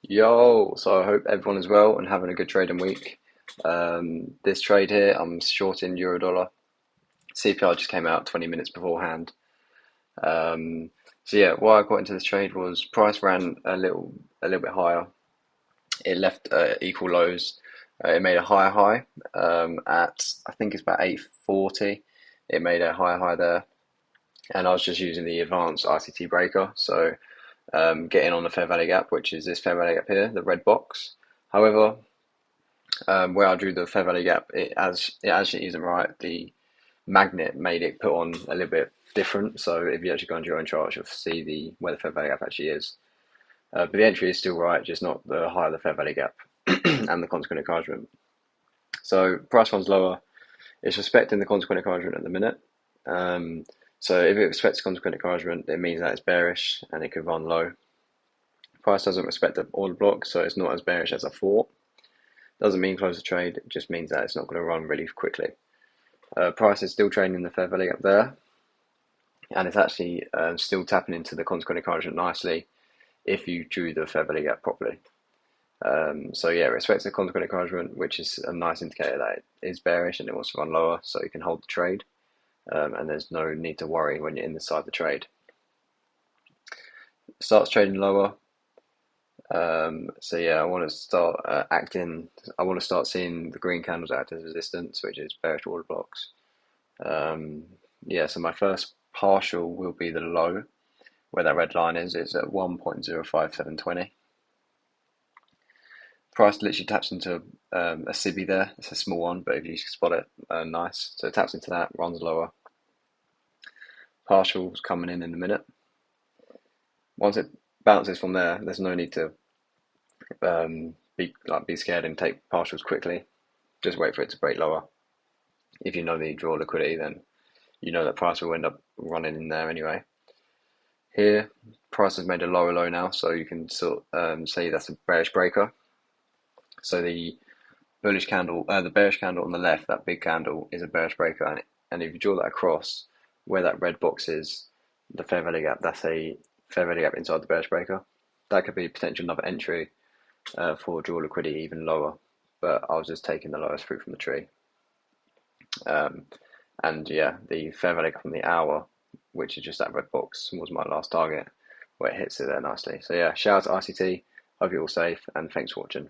Yo, so I hope everyone is well and having a good trading week. This trade here, I'm shorting euro dollar. CPI just came out 20 minutes beforehand. Um, so yeah, why I got into this trade was price ran a little bit higher. It left equal lows. It made a higher high at I think it's about 840. It made a higher high there, and I was just using the advanced ICT breaker. So getting on the fair value gap, which is this fair value gap here, the red box. However, where I drew the fair value gap, it actually isn't right. The magnet made it put on a little bit different. So if you actually go on your own chart, you'll see the where the fair value gap actually is. But the entry is still right, just not the higher the fair value gap and the consequent encouragement. So price runs lower. It's respecting the consequent encouragement at the minute. Um, so if it respects consequent encouragement, it means that it's bearish and it could run low. Price doesn't respect the order block, so it's not as bearish as I thought. Doesn't mean close the trade, it just means that it's not going to run really quickly. Price is still trading in the fair value up there, and it's actually still tapping into the consequent encouragement nicely if you drew the fair value gap properly. So yeah, it respects the consequent encouragement, which is a nice indicator that it is bearish and it wants to run lower, so you can hold the trade, and there's no need to worry when you're inside the trade. It starts trading lower. So yeah, I want to start acting. I want to start seeing the green candles act as resistance, which is bearish order blocks. Um, yeah, so my first partial will be the low, where that red line is. It's at 1.05720. Price literally taps into a SIBI there. It's a small one, but if you spot it, nice. So it taps into that, runs lower. Partial's coming in a minute. Once it bounces from there, there's no need to be scared and take partials quickly. Just wait for it to break lower. If you know the draw liquidity, then you know that price will end up running in there anyway. Here, price has made a lower low now, so you can sort say that's a bearish breaker. So the bearish candle on the left, that big candle, is a bearish breaker, and if you draw that across where that red box is, the fair value gap, that's a fair value gap inside the bearish breaker. That could be potential another entry for draw liquidity even lower, but I was just taking the lowest fruit from the tree. And yeah, the fair value from the hour, which is just that red box, was my last target, where it hits it there nicely. So yeah, shout out to ICT. Hope you're all safe, and thanks for watching.